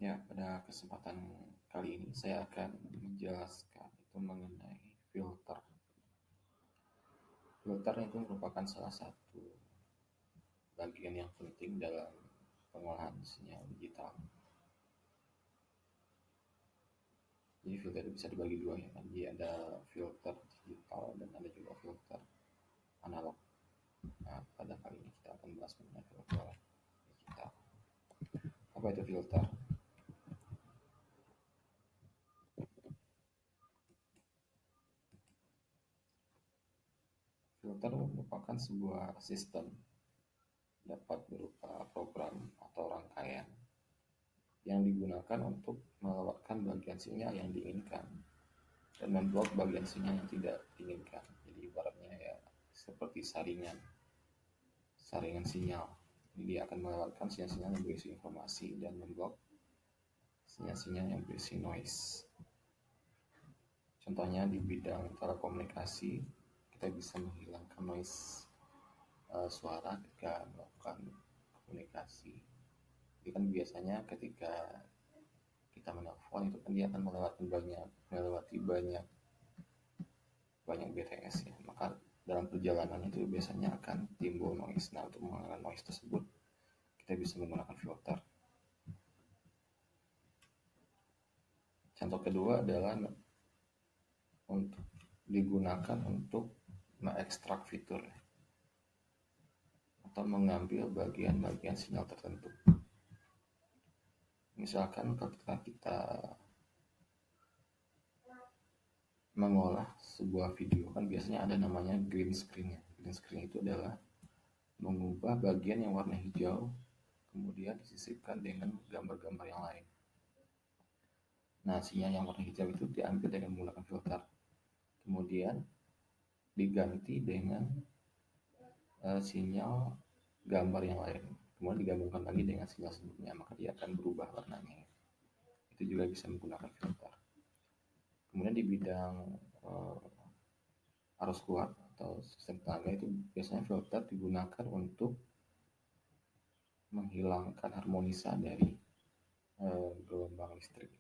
Ya, pada kesempatan kali ini saya akan menjelaskan itu mengenai filter. Filter itu merupakan salah satu bagian yang penting dalam pengolahan sinyal digital. Jadi filter itu bisa dibagi dua ya kan. Jadi ada filter digital dan ada juga filter analog. Nah, pada kali ini kita akan bahas mengenai filter digital. Apa itu filter? Filter merupakan sebuah sistem, dapat berupa program atau rangkaian yang digunakan untuk melewatkan bagian sinyal yang diinginkan dan memblok bagian sinyal yang tidak diinginkan. Jadi ibaratnya ya seperti saringan sinyal. Jadi dia akan melewatkan sinyal-sinyal yang berisi informasi dan memblok sinyal-sinyal yang berisi noise. Contohnya di bidang telekomunikasi, kita bisa menghilangkan noise suara ketika melakukan komunikasi. Jadi kan biasanya ketika kita menelpon itu kan dia akan melewati banyak BTS ya. Maka dalam perjalanan itu biasanya akan timbul noise. Nah, untuk menghilangkan noise tersebut kita bisa menggunakan filter. Contoh kedua adalah untuk digunakan untuk mengekstrak fitur atau mengambil bagian-bagian sinyal tertentu. Misalkan ketika kita mengolah sebuah video kan biasanya ada namanya green screen ya. Green screen itu adalah mengubah bagian yang warna hijau kemudian disisipkan dengan gambar-gambar yang lain. Nah, sinyal yang warna hijau itu diambil dengan menggunakan filter. Kemudian diganti dengan sinyal gambar yang lain. Kemudian digabungkan lagi dengan sinyal sebelumnya, maka dia akan berubah warnanya. Itu juga bisa menggunakan filter. Kemudian di bidang arus kuat atau sistem tenaga itu biasanya filter digunakan untuk menghilangkan harmonisa dari gelombang listrik.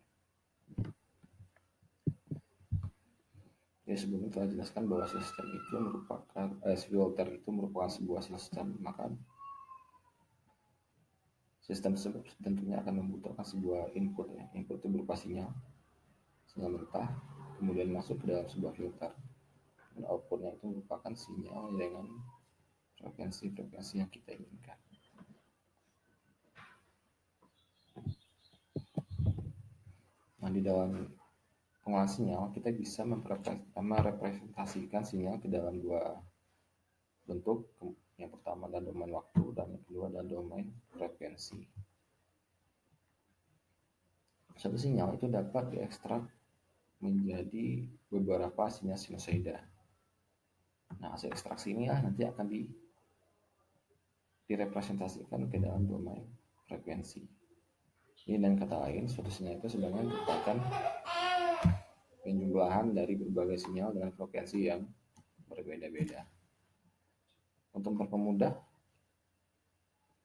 Ya, sebelumnya telah jelaskan bahwa sistem itu merupakan filter itu merupakan sebuah sistem, maka sistem tersebut tentunya akan membutuhkan sebuah input ya. Input itu berupa sinyal mentah, kemudian masuk ke dalam sebuah filter. Dan outputnya itu merupakan sinyal dengan frekuensi yang kita inginkan. Nah, di dalam pengolahan sinyal kita bisa merepresentasikan sinyal ke dalam dua bentuk. Yang pertama adalah domain waktu dan yang kedua adalah domain frekuensi. Satu sinyal itu dapat diekstrak menjadi beberapa sinyal sinusoida. Nah, hasil ekstraksi ini nanti akan direpresentasikan ke dalam domain frekuensi. Ini dengan kata lain, suatu sinyal itu sebenarnya merupakan penjumlahan dari berbagai sinyal dengan frekuensi yang berbeda-beda. Untuk mempermudah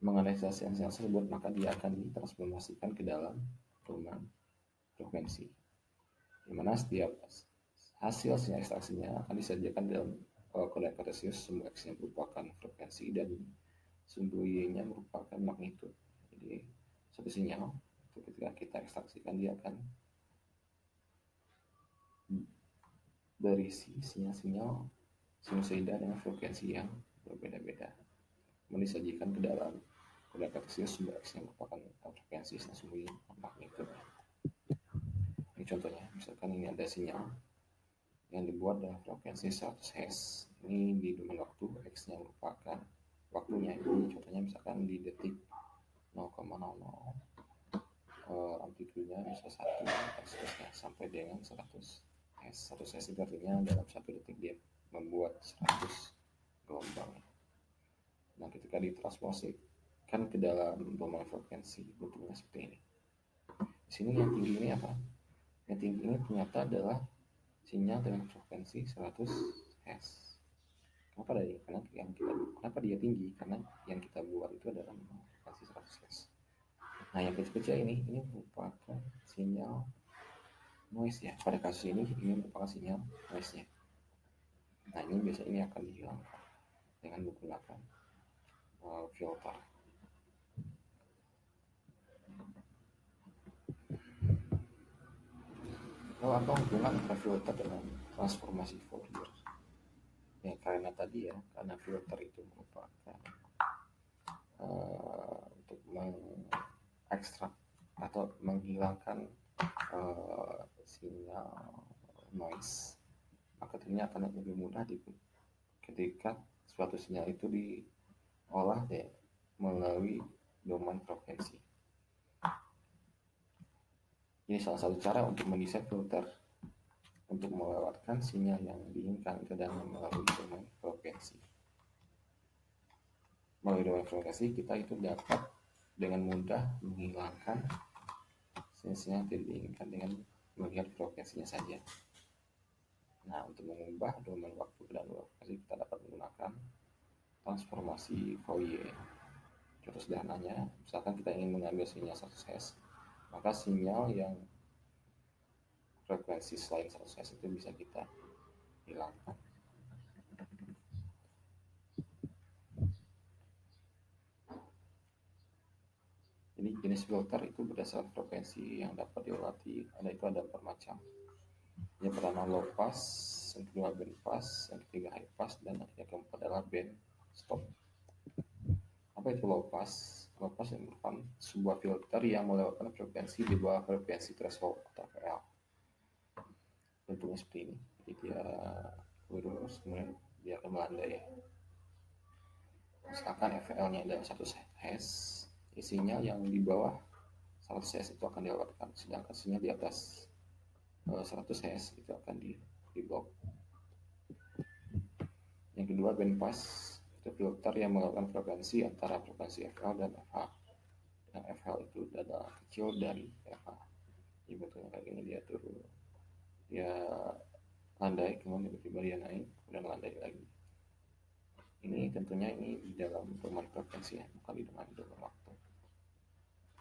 menganalisa sinyal tersebut, maka dia akan ditransformasikan ke dalam domain frekuensi, di mana setiap hasil sinyal ekstraksinya akan disajikan dalam kode kartesius, sumbu X-nya merupakan frekuensi dan sumbu Y-nya merupakan magnitudo. Jadi satu sinyal itu ketika kita ekstraksikan dia akan berisi sinyal-sinyal sinusoida dengan frekuensi yang berbeda-beda. Kemudian disajikan ke dalam kode kartesius sumbu X yang merupakan frekuensi dan sumbu Y magnitudo. Ini contohnya, misalkan ini ada sinyal yang dibuat dengan frekuensi 100 Hz. Ini di domain waktu, X-nya merupakan waktunya. Ini contohnya misalkan di detik 0,00, amplitudonya bisa 1 seterusnya sampai dengan 100 Hz. 100 Hz itu artinya dalam 1 detik dia membuat 100 gelombang. Nah, ketika ditransformasikan ke dalam domain frekuensi, bentuknya seperti ini. Di sini yang tinggi ini apa? Yang tinggi ini ternyata adalah sinyal dengan frekuensi 100 Hz. Kenapa dia tinggi? Karena yang kita buat itu adalah frekuensi 100 Hz. Nah, yang kecil-kecil ini merupakan sinyal noise ya. Pada kasus ini merupakan sinyal noise nya. Nah, ini biasanya ini akan dihilangkan dengan menggunakan filter. Lalu apa hubungan antara filter dengan transformasi Fourier? Ya, karena tadi ya, karena filter itu merupakan untuk mengekstrak atau menghilangkan sinyal noise, maka tentunya akan lebih mudah ketika suatu sinyal itu diolah ya, melalui domain frekuensi. Ini salah satu cara untuk mendesain filter untuk melewatkan sinyal yang diinginkan itu dengan melalui domain frekuensi. Melalui domain frekuensi kita itu dapat dengan mudah menghilangkan sinyal yang tidak diinginkan dengan melihat frekuensinya saja. Nah, untuk mengubah domain waktu dan frekuensi kita dapat menggunakan transformasi Fourier. Contoh sederhananya, misalkan kita ingin mengambil sinyal 100 Hz, maka sinyal yang frekuensi selain 100 Hz itu bisa kita hilangkan. Jadi jenis filter itu berdasarkan frekuensi yang dapat diobati. Ada bermacam. Yang pertama low pass, yang kedua band pass, yang ketiga high pass, dan yang keempat adalah band stop. Apa itu low pass? Low pass merupakan sebuah filter yang melewatkan frekuensi di bawah frekuensi threshold atau FL. Bentuknya seperti ini. Jadi dia lurus, kemudian dia akan melandai. Misalkan FL-nya adalah 100 Hz, sinyal yang di bawah 100 Hz itu akan dilewatkan, sedangkan sinyal di atas 100 Hz itu akan di blok. Yang kedua band pass, itu filter yang melakukan frekuensi antara frekuensi FL dan FH. Yang FL itu adalah kecil dari FH. Jadi bentuknya kayak gini, dia turun, dia landai, kemudian tiba-tiba dia naik, kemudian landai lagi. Ini tentunya ini di dalam domain frekuensi ya, bukan di domain waktu.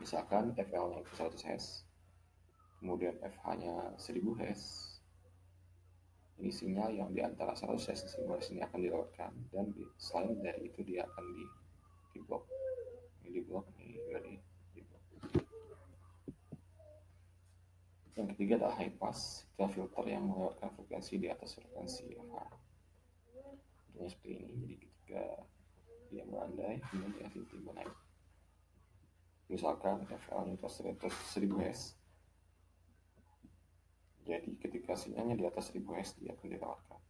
Misalkan FL-nya itu 100 Hz, kemudian FH-nya 1000 Hz. Ini sinyal yang di antara 100 Hz ini akan dilewatkan, dan selain dari itu dia akan di blok. Ini di blok, ini juga di blok. Yang ketiga adalah high pass, itu filter yang melewatkan frekuensi di atas frekuensi FH. Contohnya seperti ini, jadi ketika dia melandai, kemudian dia tiba-tiba naik. Misalkan FL-nya itu 1000 Hz. Jadi ketika sinyalnya di atas 1000 Hz dia akan dilewatkan.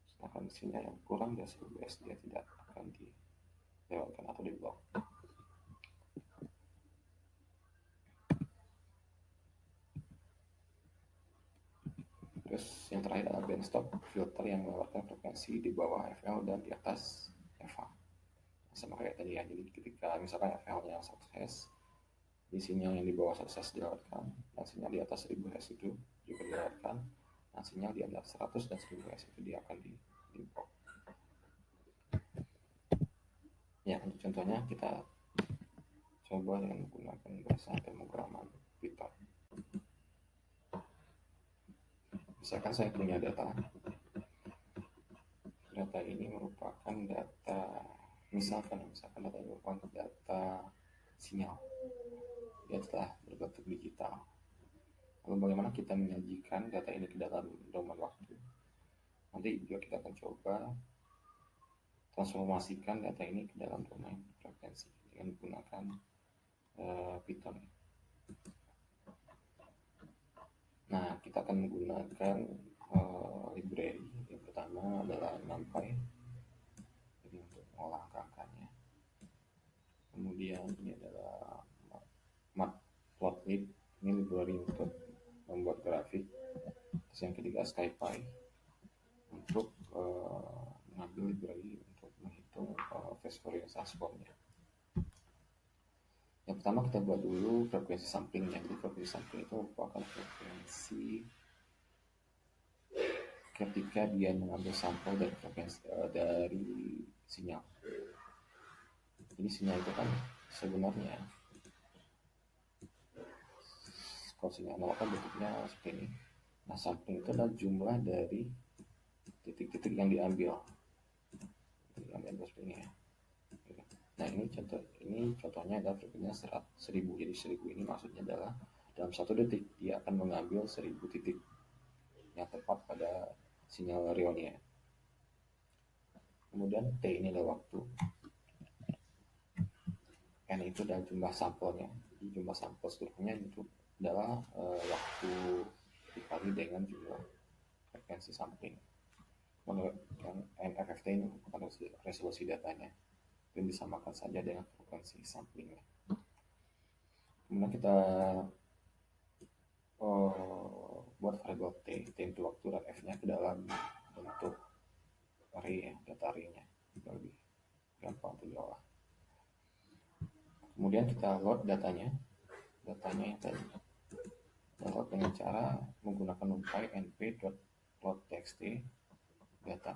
Sedangkan sinyal yang kurang dari 1000 Hz dia tidak akan dilewatkan atau diblok. Terus yang terakhir adalah band stop, filter yang melewatkan frekuensi di bawah FL dan di atas FH. Sama kayak tadi ya, jadi ketika misalkan FL-nya 100 Hz, di sinyal yang di bawah 100 Hz dilewatkan, dan sinyal di atas 1000 Hz itu juga dilewatkan. Nah, sinyal di antara 100 dan 1000 Hz itu dia akan di blok. Ya, untuk contohnya kita coba dengan menggunakan bahasa pemrograman Python. Misalkan saya punya data ini merupakan data, misalkan data ini merupakan data sinyal, dia telah berbentuk digital. Lalu bagaimana kita menyajikan data ini ke dalam domain waktu? Nanti juga kita akan coba transformasikan data ini ke dalam domain frekuensi dengan menggunakan Python. Nah, kita akan menggunakan library. Yang pertama adalah NumPy, jadi untuk mengolah angka-angkanya. Kemudian ini adalah Matplotlib, ini library untuk membuat grafik. Terus yang ketiga SciPy untuk mengambil library untuk menghitung phase Fourier transformnya. Yang pertama kita buat dulu frekuensi samplingnya. Jadi frekuensi sampling itu merupakan frekuensi ketika dia mengambil sampel dari frekuensi dari sinyal. Jadi sinyal itu kan sebenarnya Kalau sinyal analog kan bentuknya seperti ini. Nah, sampling itu adalah jumlah dari titik-titik yang diambil seperti ini ya. Nah, ini contohnya adalah frekuensinya 1000. Jadi 1000 ini maksudnya adalah dalam 1 detik dia akan mengambil 1000 titik yang tepat pada sinyal realnya. Kemudian T ini adalah waktu, N itu adalah jumlah sampelnya. Jadi jumlah sampel seluruhnya itu adalah waktu dikali dengan jumlah frekuensi sampling. Menurut yang NFFT ini merupakan resolusi datanya, dan disamakan saja dengan frekuensi samplingnya. Kemudian kita buat variabel T itu waktu, dan F-nya ke dalam bentuk array ya, data array-nya lebih gampang untuk diolah. Kemudian kita load datanya yang tadi. Load dengan cara menggunakan numpy np.load.txt data.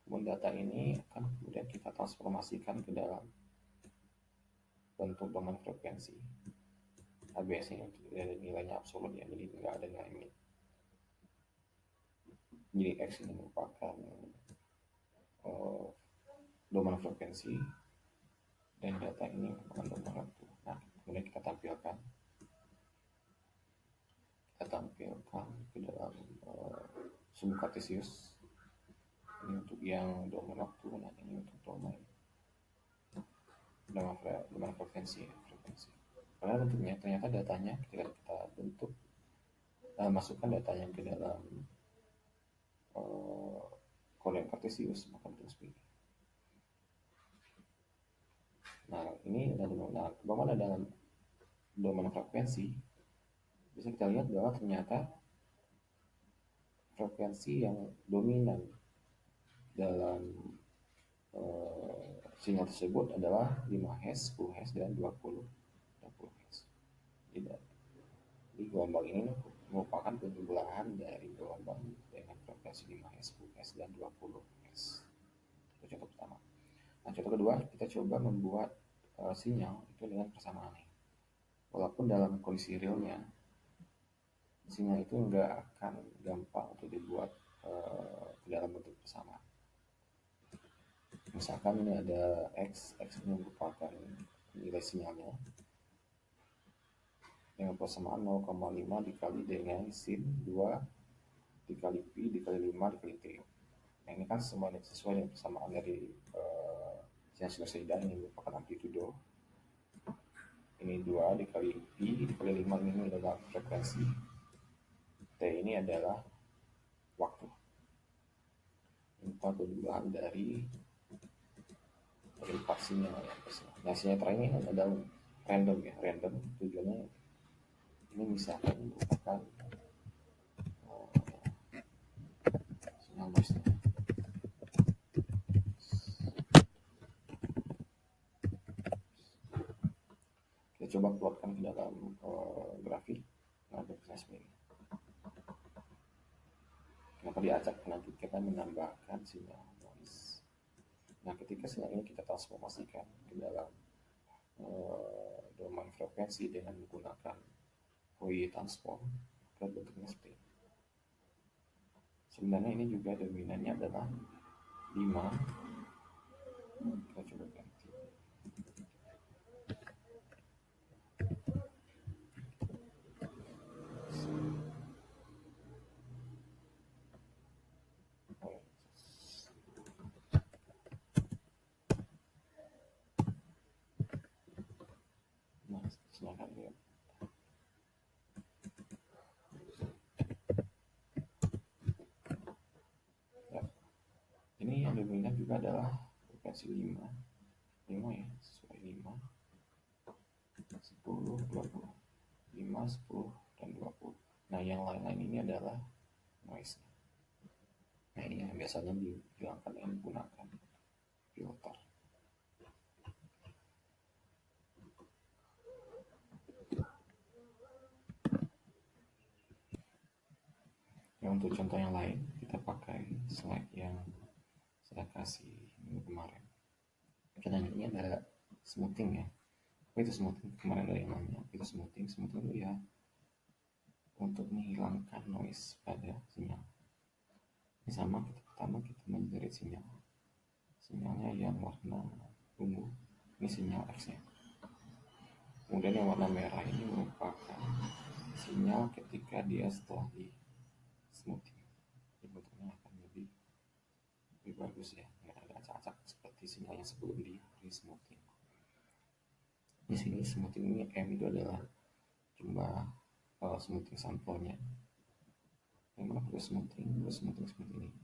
Kemudian data ini akan kemudian kita transformasikan ke dalam bentuk domain frekuensi. ABS-nya nilainya absolut ya, jadi nggak ada nilai min. Jadi X ini merupakan domain frekuensi dan data ini merupakan domain waktu. Nah, kemudian kita tampilkan ke dalam sumbu kartesius. Ini untuk yang domain waktu, nah ini untuk domain frekuensi. Karena bentuknya ternyata datanya ketika kita bentuk masukkan datanya ke dalam kode kartesius, maka bentuk seperti ini. Nah, ini adalah bagaimana dalam domain frekuensi bisa kita lihat bahwa ternyata frekuensi yang dominan dalam sinyal tersebut adalah 5 Hz, 10 Hz, dan 20 Hz. Jadi gelombang ini merupakan penjumlahan dari gelombang dengan frekuensi 5 Hz, 10 Hz, dan 20 Hz. Itu contoh pertama. Nah, contoh kedua, kita coba membuat sinyal itu dengan persamaan. Walaupun dalam kondisi realnya sinyal itu nggak akan gampang untuk dibuat ke dalam bentuk persamaan. Misalkan ini ada X ini merupakan nilai sinyalnya dengan persamaan 0,5 dikali dengan sin 2 dikali pi dikali 5 dikali T. Nah, ini kan semuanya sesuai dengan persamaan dari sinyal sinusoida ini merupakan amplitudo. Ini 2 dikali pi dikali 5 ini adalah frekuensi. T ini adalah waktu. Ini penjumlahan dari 4 sinyal ya. Nah, sinyal terakhir ini adalah random ya, tujuannya ini misalkan merupakan sinyal noise. Kita coba plotkan ke dalam grafik. Nah, bentuknya seperti ini. Kenapa diacak? Nanti kita menambahkan sinyal noise. Nah, ketika sinyal ini kita transformasikan ke dalam domain frekuensi dengan menggunakan Fourier transform, ke bentuknya seperti ini. Sebenarnya ini juga dominannya adalah 5. Kita coba ganti. Nah, silahkan lihat. Ya. Ini yang dominan juga adalah frekuensi 5 ya, sesuai 5, 10, 20, 5, 10, dan 20. Nah, yang lain-lain ini adalah noise. Nah, ini yang biasanya dihilangkan dengan menggunakan filter. Ya, untuk contoh yang lain kita pakai slide yang saya kasih minggu kemarin. Karena ini ada smoothing ya. Apa itu smoothing? Kemarin ada yang nanya, itu smoothing itu ya untuk menghilangkan noise pada sinyal. Ini sama, pertama kita menjerit sinyalnya yang warna ungu, ini sinyal X nya. Kemudian yang warna merah ini merupakan sinyal ketika dia setelah di smoothing. Ini bentuknya akan lebih bagus ya, nggak ada acak-acak seperti sinyal yang sebelum di smoothing. Di sini smoothing ini M itu adalah jumlah smoothing sampelnya. Yang mana proses smoothing seperti ini.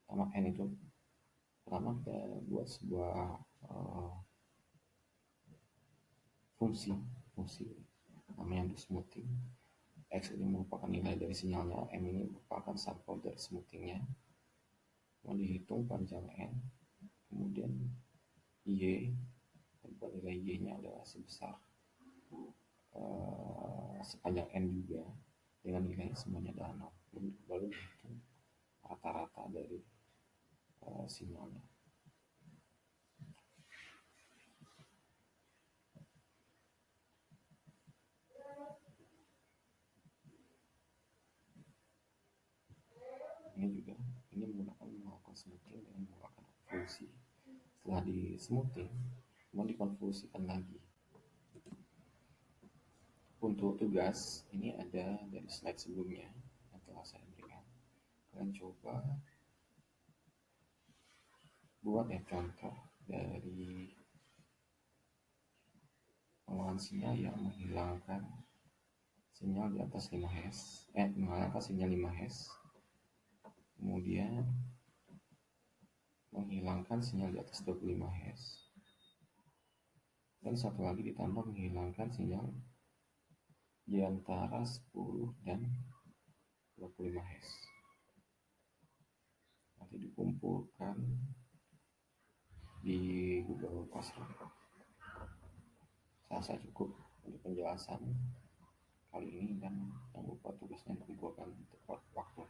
Pertama N itu pertama kita buat sebuah fungsi namanya untuk smoothing. X ini merupakan nilai dari sinyalnya, M ini merupakan sampel dari smoothingnya. Mau dihitung panjang N, kemudian Y, nilai Y nya adalah sebesar sepanjang N juga dengan nilai semuanya adalah 0. Baru dihitung rata-rata dari sinyalnya. Ini menggunakan smoothing dengan menggunakan konvolusi. Setelah di smoothing, mau dikonvolusikan lagi. Untuk tugas ini ada dari slide sebelumnya yang telah saya berikan. Kalian coba buat ya contoh dari pengolahan sinyal yang menghilangkan sinyal di atas 5 Hz, menghilangkan sinyal 5 Hz, kemudian menghilangkan sinyal di atas 25 Hz, dan satu lagi ditambah menghilangkan sinyal di antara 10 dan 25 Hz. Nanti dikumpulkan di Google Classroom. Saya rasa cukup untuk penjelasan kali ini, dan jangan lupa tugasnya dikumpulkan tepat waktu.